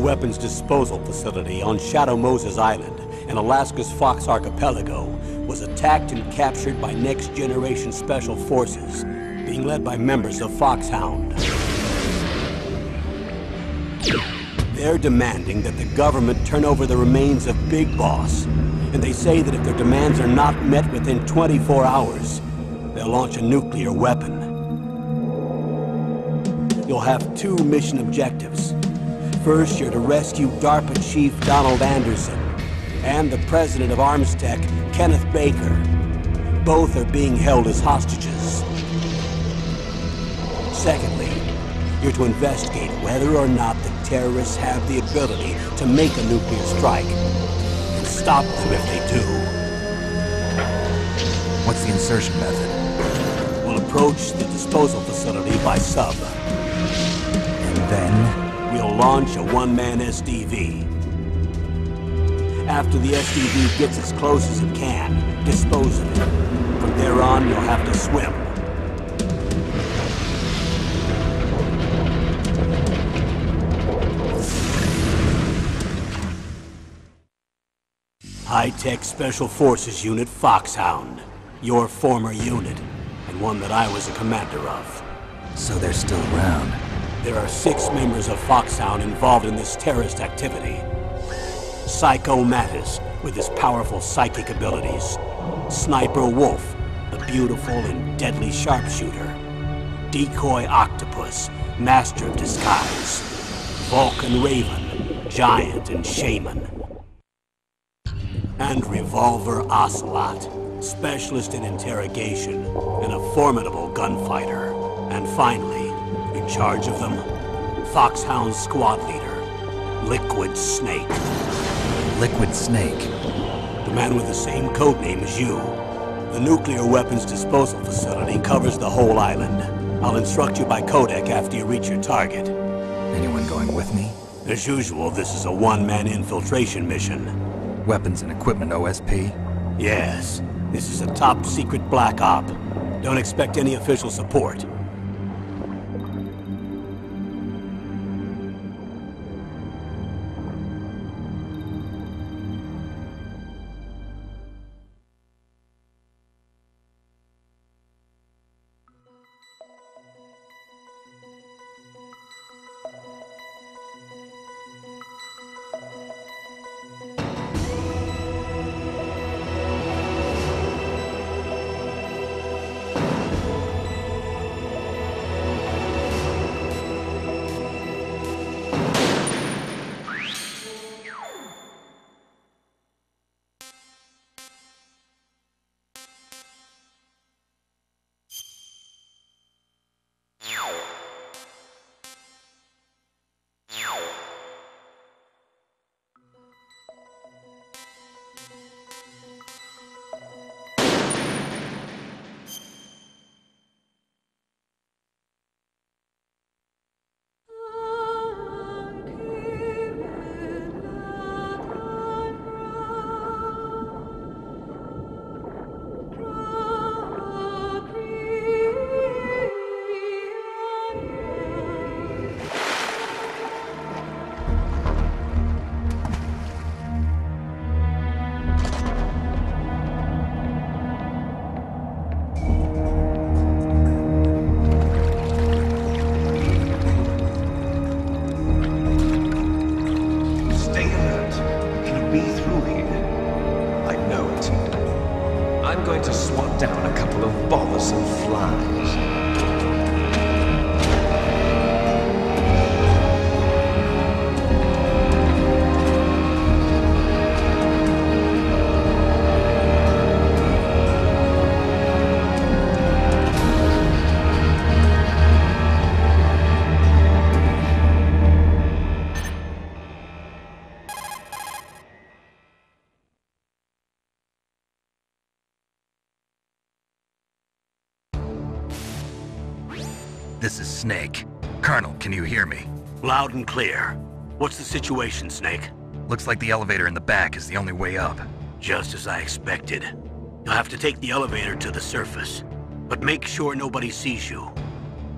weapons disposal facility on Shadow Moses Island in Alaska's Fox Archipelago was attacked and captured by next-generation special forces, being led by members of Foxhound. They're demanding that the government turn over the remains of Big Boss, and they say that if their demands are not met within 24 hours, they'll launch a nuclear weapon. You'll have two mission objectives. First, you're to rescue DARPA Chief Donald Anderson and the President of Armstech, Kenneth Baker. Both are being held as hostages. Secondly, you're to investigate whether or not the terrorists have the ability to make a nuclear strike, and stop them if they do. What's the insertion method? We'll approach the disposal facility by sub. And then? We'll launch a one-man SDV. After the SDV gets as close as it can, dispose of it. From there on, you'll have to swim. High-Tech Special Forces Unit Foxhound. Your former unit, and one that I was a commander of. So they're still around. There are 6 members of Foxhound involved in this terrorist activity. Psycho Mattis, with his powerful psychic abilities. Sniper Wolf, the beautiful and deadly sharpshooter. Decoy Octopus, master of disguise. Vulcan Raven, giant and shaman. And Revolver Ocelot, specialist in interrogation and a formidable gunfighter. And finally, in charge of them, Foxhound squad leader, Liquid Snake. Liquid Snake? The man with the same codename as you. The nuclear weapons disposal facility covers the whole island. I'll instruct you by codec after you reach your target. Anyone going with me? As usual, this is a one-man infiltration mission. Weapons and equipment OSP? Yes. This is a top-secret black op. Don't expect any official support. This is Snake. Colonel, can you hear me? Loud and clear. What's the situation, Snake? Looks like the elevator in the back is the only way up. Just as I expected. You'll have to take the elevator to the surface, but make sure nobody sees you.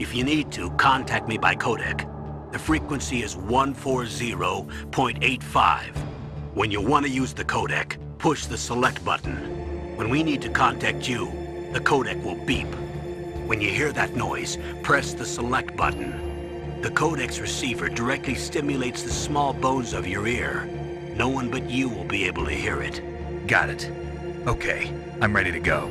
If you need to, contact me by codec. The frequency is 140.85. When you want to use the codec, push the select button. When we need to contact you, the codec will beep. When you hear that noise, press the select button. The codec's receiver directly stimulates the small bones of your ear. No one but you will be able to hear it. Got it. Okay, I'm ready to go.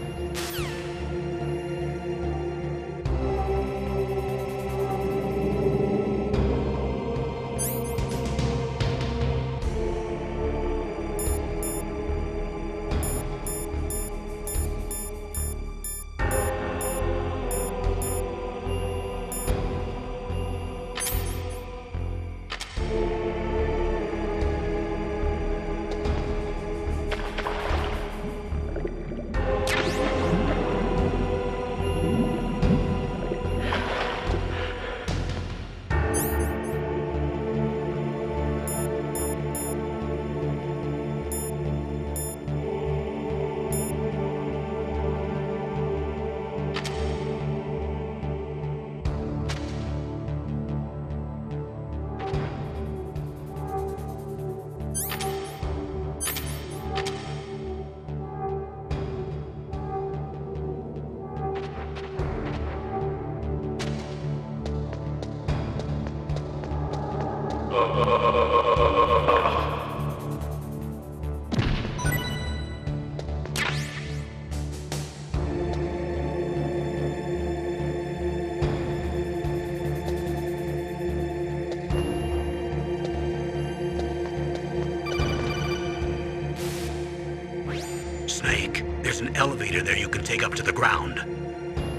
Snake, there's an elevator there you can take up to the ground.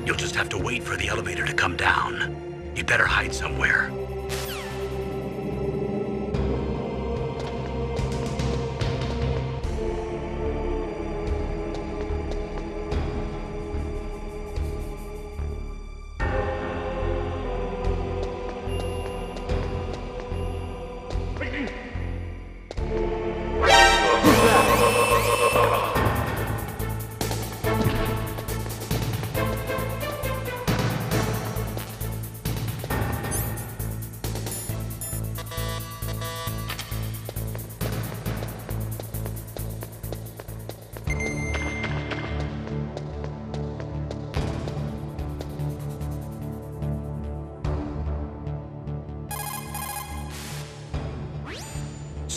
You'll just have to wait for the elevator to come down. You'd better hide somewhere.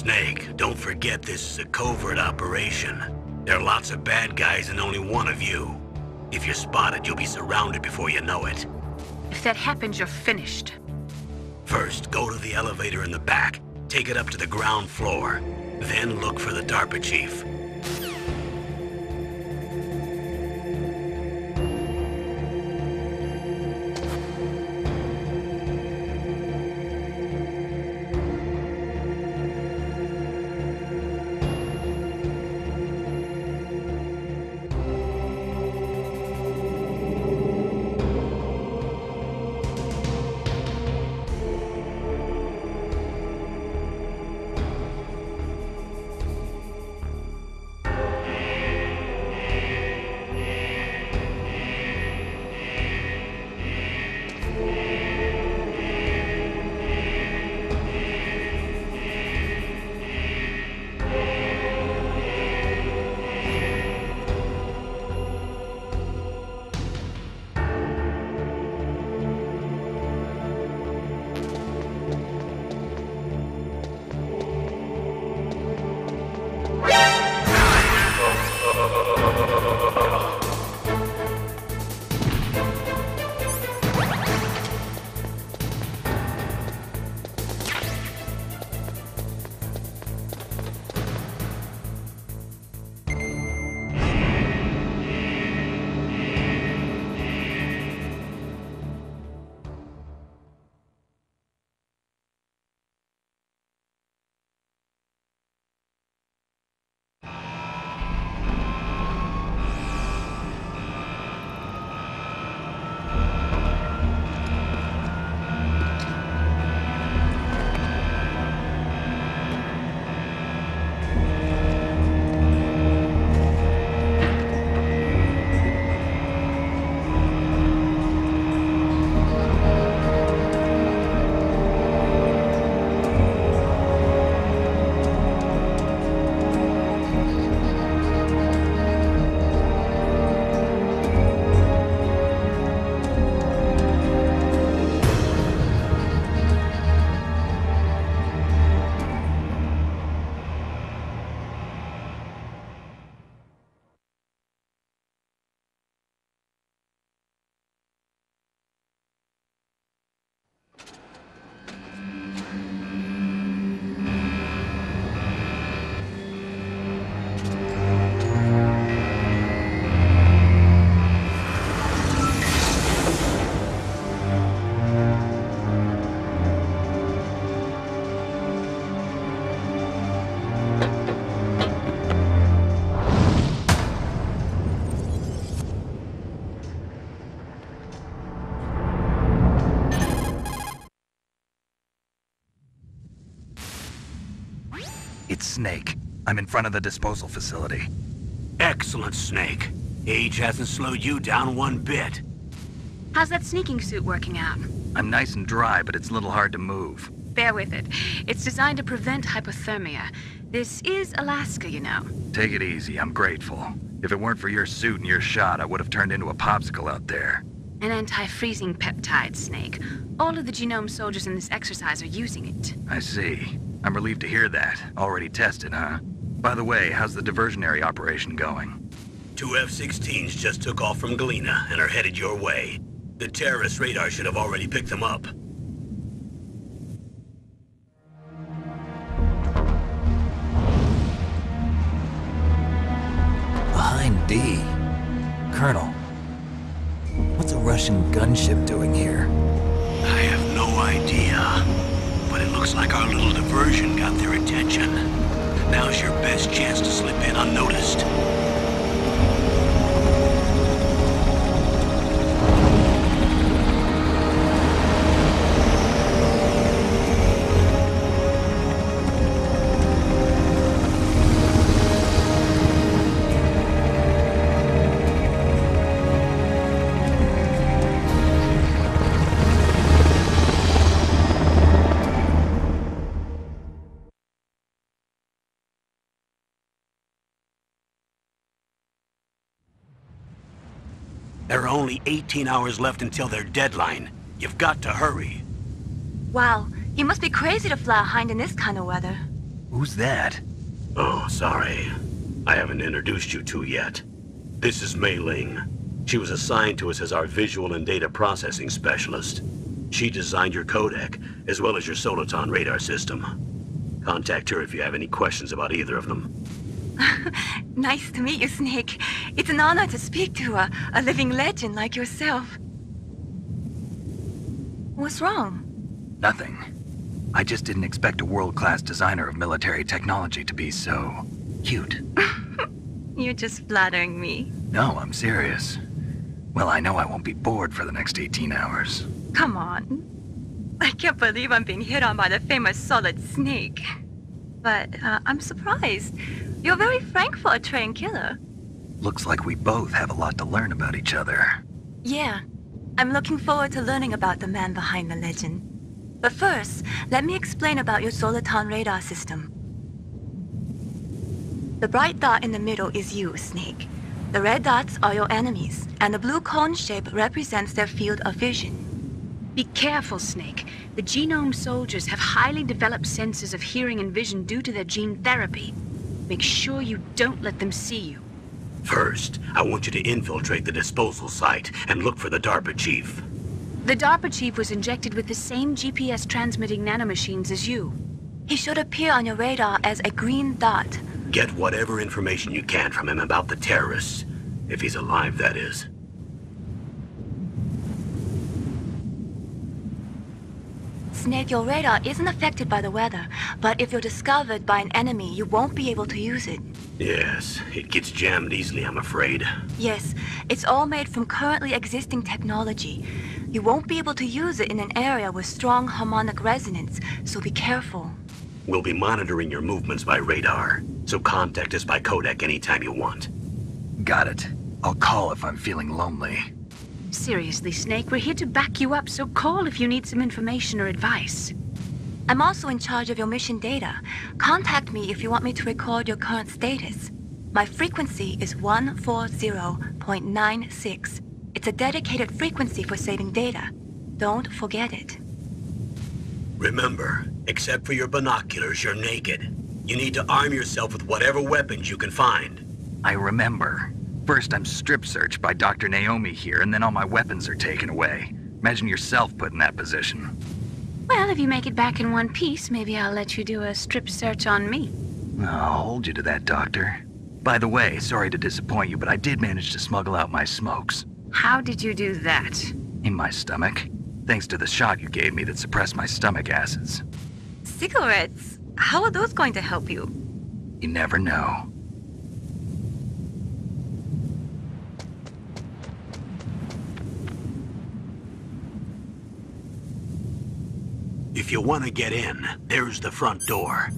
Snake, don't forget this is a covert operation. There are lots of bad guys and only one of you. If you're spotted, you'll be surrounded before you know it. If that happens, you're finished. First, go to the elevator in the back. Take it up to the ground floor. Then look for the DARPA chief. It's Snake. I'm in front of the disposal facility. Excellent, Snake. Age hasn't slowed you down one bit. How's that sneaking suit working out? I'm nice and dry, but it's a little hard to move. Bear with it. It's designed to prevent hypothermia. This is Alaska, you know. Take it easy, I'm grateful. If it weren't for your suit and your shot, I would have turned into a popsicle out there. An anti-freezing peptide, Snake. All of the genome soldiers in this exercise are using it. I see. I'm relieved to hear that. Already tested, huh? By the way, how's the diversionary operation going? 2 F-16s just took off from Galena and are headed your way. The terrorist radar should have already picked them up. Behind D. Colonel, what's a Russian gunship doing here? I have no idea, but it looks like our little diversion got their attention. Now's your best chance to slip in unnoticed. There are only 18 hours left until their deadline. You've got to hurry. Wow, you must be crazy to fly a hind in this kind of weather. Who's that? Oh, sorry. I haven't introduced you to yet. This is Mei Ling. She was assigned to us as our visual and data processing specialist. She designed your codec, as well as your Soliton radar system. Contact her if you have any questions about either of them. Nice to meet you, Snake. It's an honor to speak to a living legend like yourself. What's wrong? Nothing. I just didn't expect a world-class designer of military technology to be so cute. You're just flattering me. No, I'm serious. Well, I know I won't be bored for the next 18 hours. Come on. I can't believe I'm being hit on by the famous Solid Snake. But I'm surprised. You're very frank for a trained killer. Looks like we both have a lot to learn about each other. Yeah. I'm looking forward to learning about the man behind the legend. But first, let me explain about your Soliton radar system. The bright dot in the middle is you, Snake. The red dots are your enemies, and the blue cone shape represents their field of vision. Be careful, Snake. The genome soldiers have highly developed senses of hearing and vision due to their gene therapy. Make sure you don't let them see you. First, I want you to infiltrate the disposal site and look for the DARPA chief. The DARPA chief was injected with the same GPS transmitting nanomachines as you. He should appear on your radar as a green dot. Get whatever information you can from him about the terrorists. If he's alive, that is. Snake, your radar isn't affected by the weather, but if you're discovered by an enemy, you won't be able to use it. Yes, it gets jammed easily, I'm afraid. Yes, it's all made from currently existing technology. You won't be able to use it in an area with strong harmonic resonance, so be careful. We'll be monitoring your movements by radar, so contact us by codec anytime you want. Got it. I'll call if I'm feeling lonely. Seriously, Snake, we're here to back you up, so call if you need some information or advice. I'm also in charge of your mission data. Contact me if you want me to record your current status. My frequency is 140.96. It's a dedicated frequency for saving data. Don't forget it. Remember, except for your binoculars, you're naked. You need to arm yourself with whatever weapons you can find. I remember. First I'm strip searched by Dr. Naomi here, and then all my weapons are taken away. Imagine yourself put in that position. Well, if you make it back in one piece, maybe I'll let you do a strip search on me. I'll hold you to that, Doctor. By the way, sorry to disappoint you, but I did manage to smuggle out my smokes. How did you do that? In my stomach. Thanks to the shot you gave me that suppressed my stomach acids. Cigarettes? How are those going to help you? You never know. If you want to get in, there's the front door.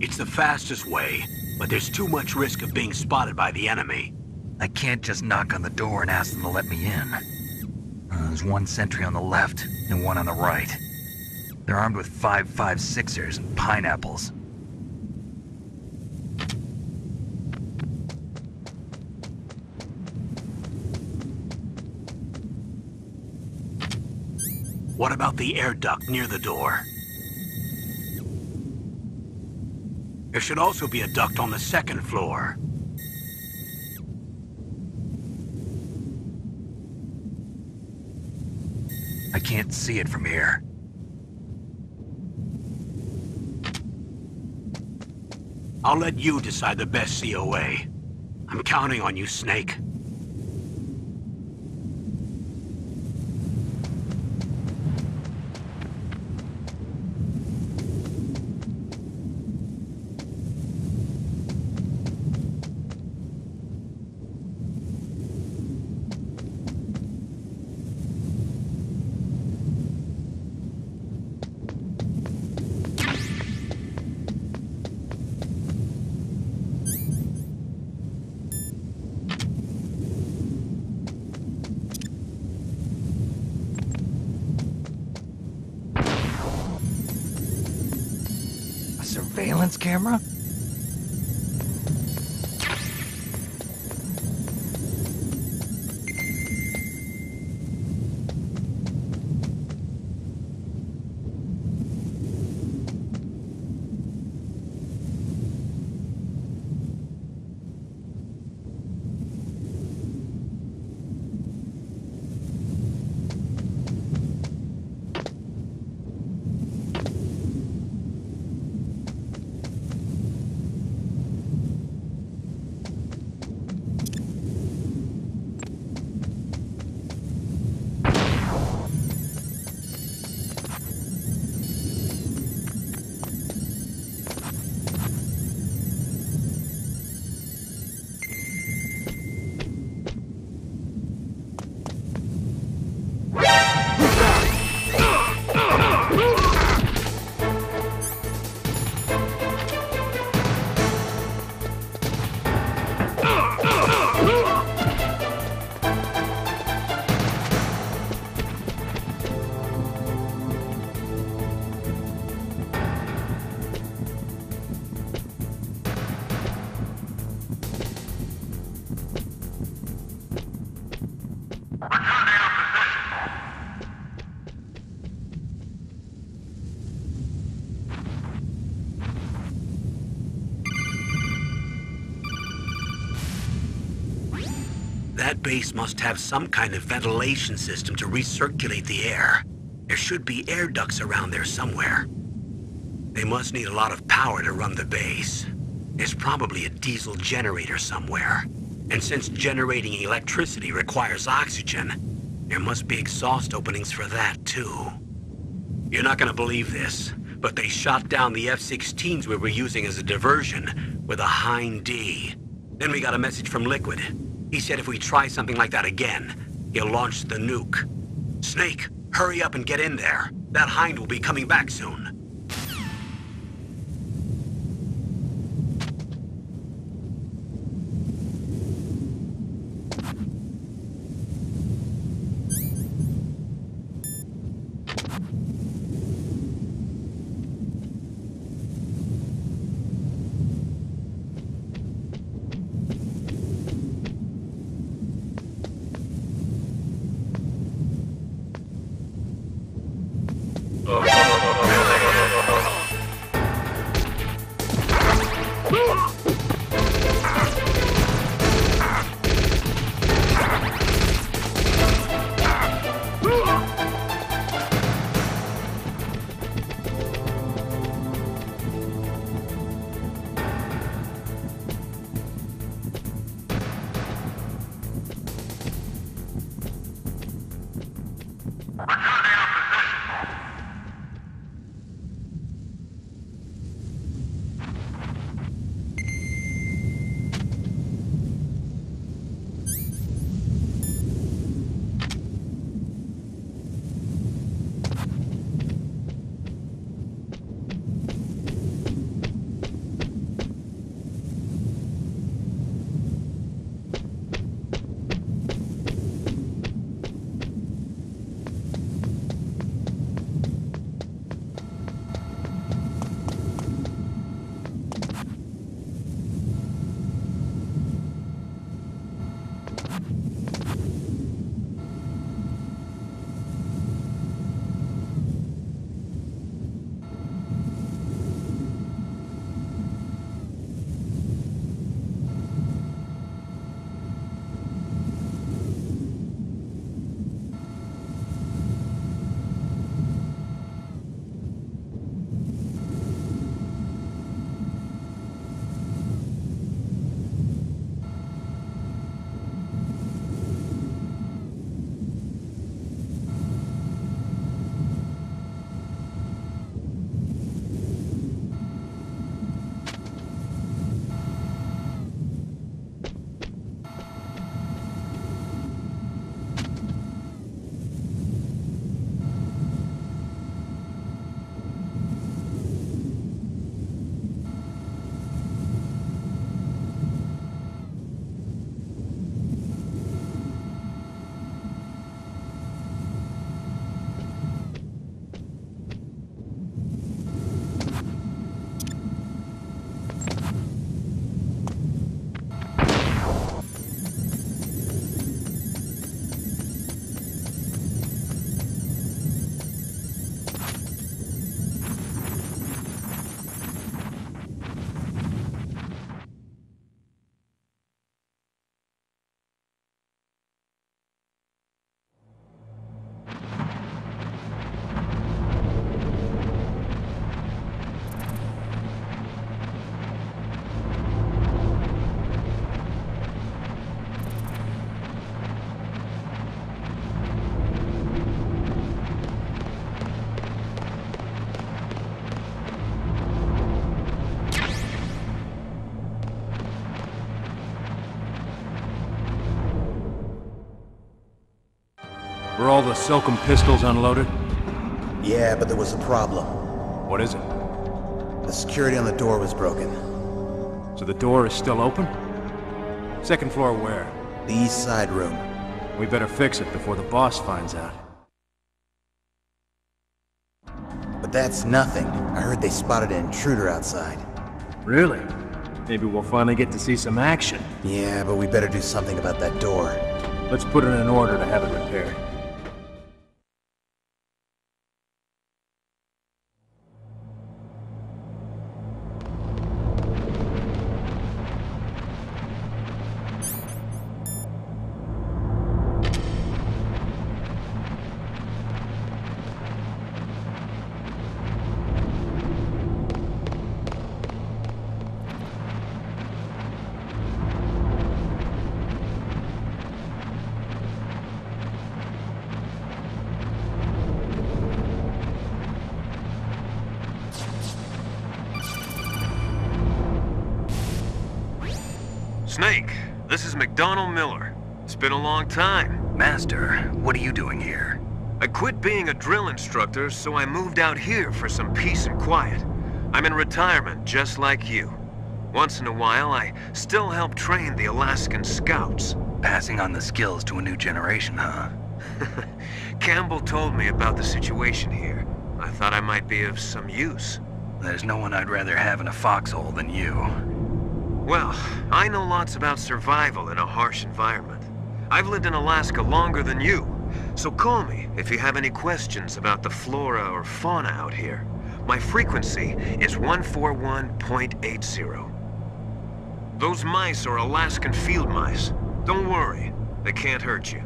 It's the fastest way, but there's too much risk of being spotted by the enemy. I can't just knock on the door and ask them to let me in. There's one sentry on the left and one on the right. They're armed with 5.56ers and pineapples. What about the air duct near the door? There should also be a duct on the second floor. I can't see it from here. I'll let you decide the best COA. I'm counting on you, Snake. Surveillance camera? That base must have some kind of ventilation system to recirculate the air. There should be air ducts around there somewhere. They must need a lot of power to run the base. There's probably a diesel generator somewhere. And since generating electricity requires oxygen, there must be exhaust openings for that too. You're not gonna believe this, but they shot down the F-16s we were using as a diversion with a Hind D. Then we got a message from Liquid. He said if we try something like that again, he'll launch the nuke. Snake, hurry up and get in there. That Hind will be coming back soon. Were all the Silcom pistols unloaded? Yeah, but there was a problem. What is it? The security on the door was broken. So the door is still open? Second floor where? The east side room. We better fix it before the boss finds out. But that's nothing. I heard they spotted an intruder outside. Really? Maybe we'll finally get to see some action. Yeah, but we better do something about that door. Let's put in an order to have it repaired. Snake, this is McDonald Miller. It's been a long time. Master, what are you doing here? I quit being a drill instructor, so I moved out here for some peace and quiet. I'm in retirement, just like you. Once in a while, I still help train the Alaskan Scouts. Passing on the skills to a new generation, huh? Campbell told me about the situation here. I thought I might be of some use. There's no one I'd rather have in a foxhole than you. Well, I know lots about survival in a harsh environment. I've lived in Alaska longer than you, so call me if you have any questions about the flora or fauna out here. My frequency is 141.80. Those mice are Alaskan field mice. Don't worry, they can't hurt you.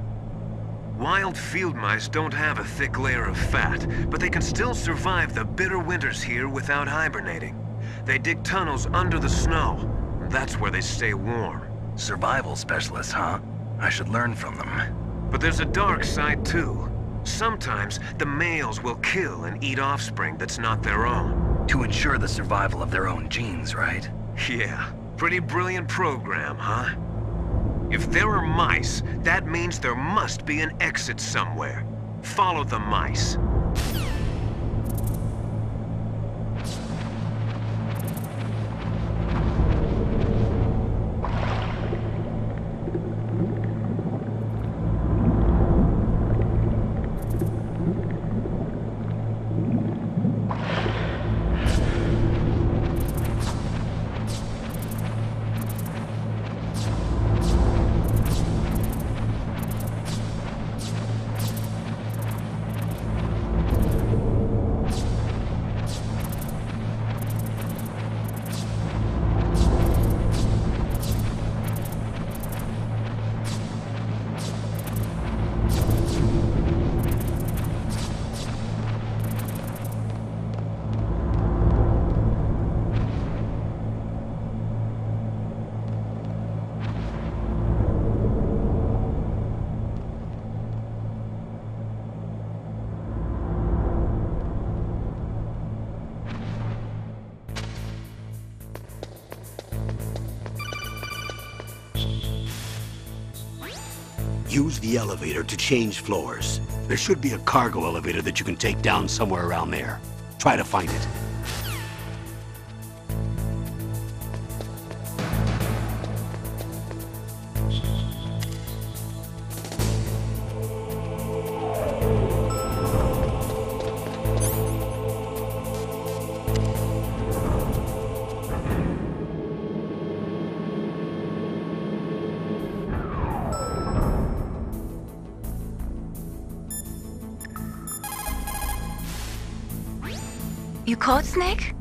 Wild field mice don't have a thick layer of fat, but they can still survive the bitter winters here without hibernating. They dig tunnels under the snow. That's where they stay warm. Survival specialists, huh? I should learn from them. But there's a dark side too. Sometimes the males will kill and eat offspring that's not their own. To ensure the survival of their own genes, right? Yeah, pretty brilliant program, huh? If there are mice, that means there must be an exit somewhere. Follow the mice. Use the elevator to change floors. There should be a cargo elevator that you can take down somewhere around there. Try to find it. You caught Snake?